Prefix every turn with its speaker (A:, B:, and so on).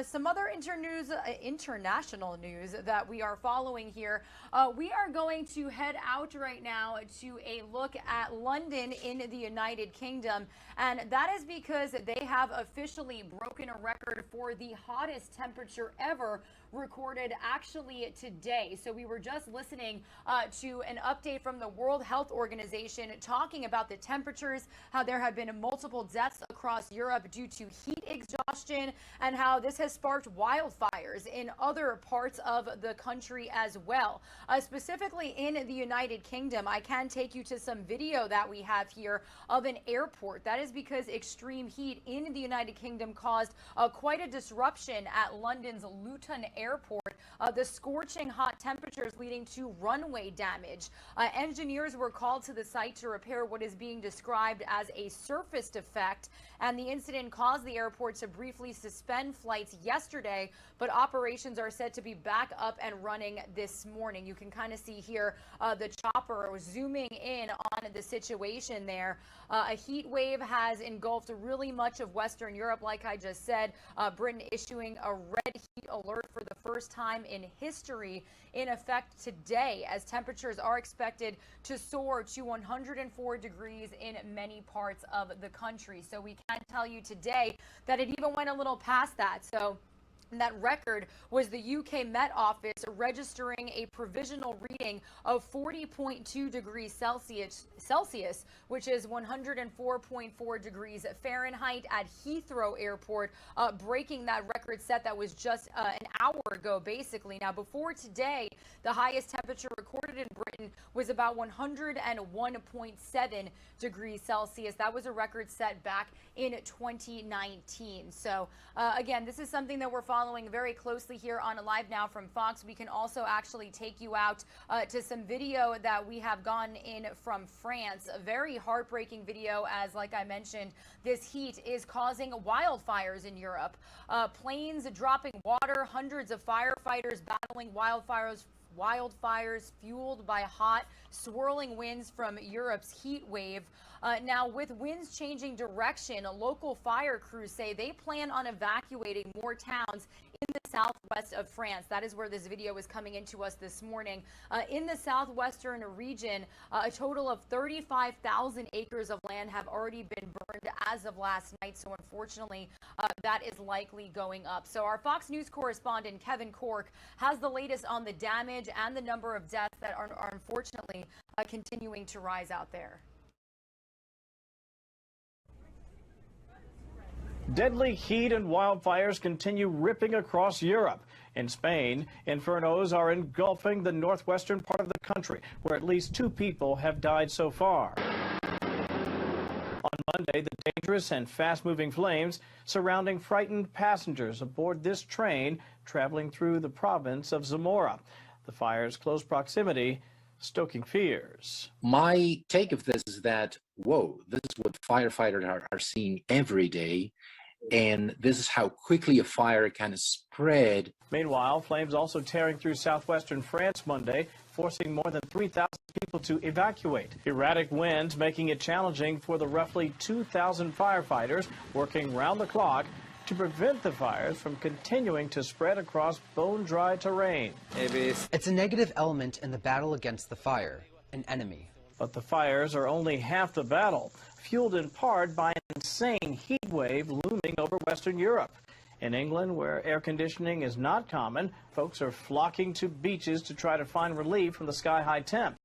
A: some other international news that we are following here. We are going to head out right now to a look at London in the United Kingdom, and that is because they have officially broken a record for the hottest temperature ever recorded actually today. So we were just listening to an update from the World Health Organization talking about the temperatures, how there have been multiple deaths across Europe due to heat exhaustion, and how this has sparked wildfires in other parts of the country as well. Specifically in the United Kingdom, I can take you to some video that we have here of an airport. That is because extreme heat in the United Kingdom caused quite a disruption at London's Luton Airport. The scorching hot temperatures leading to runway damage. Engineers were called to the site to repair what is being described as a surface defect, and the incident caused the airport to briefly suspend flights yesterday, but operations are said to be back up and running this morning. You can kind of see here the chopper zooming in on the situation there. A heat wave has engulfed really much of Western Europe, like I just said. Britain issuing a red heat alert for the first time in history, in effect today, as temperatures are expected to soar to 104 degrees in many parts of the country. So we can tell you today that it even went a little past that. So that record was the UK Met Office registering a provisional reading of 40.2 degrees Celsius, which is 104.4 degrees Fahrenheit at Heathrow Airport, breaking that record set that was just an hour ago, basically. Now, before today, the highest temperature recorded in Britain was about 101.7 degrees Celsius. That was a record set back in 2019. So, again, this is something that we're following very closely here on Live Now from Fox. We can also actually take you out to some video that we have gotten in from France. A very heartbreaking video, as like I mentioned, this heat is causing wildfires in Europe. Planes dropping water, hundreds of firefighters battling wildfires fueled by hot, swirling winds from Europe's heat wave. Now, with winds changing direction, local fire crews say they plan on evacuating more towns in the southwest of France. That is where this video is coming into us this morning. In the southwestern region, a total of 35,000 acres of land have already been burned as of last night. So unfortunately, that is likely going up. So our Fox News correspondent, Kevin Corke, has the latest on the damage and the number of deaths that are unfortunately continuing to rise out there.
B: Deadly heat and wildfires continue ripping across Europe. In Spain, infernos are engulfing the northwestern part of the country, where at least 2 people have died so far. On Monday, the dangerous and fast-moving flames surrounding frightened passengers aboard this train traveling through the province of Zamora. The fire's close proximity stoking fears.
C: My take of this is that, whoa, this is what firefighters are seeing every day. And this is how quickly a fire can spread.
B: Meanwhile, flames also tearing through southwestern France Monday, forcing more than 3,000 people to evacuate. Erratic winds making it challenging for the roughly 2,000 firefighters working round the clock to prevent the fires from continuing to spread across bone-dry terrain.
D: It's a negative element in the battle against the fire, an enemy.
B: But the fires are only half the battle, fueled in part by an insane heat wave looming over Western Europe. In England, where air conditioning is not common, folks are flocking to beaches to try to find relief from the sky-high temps.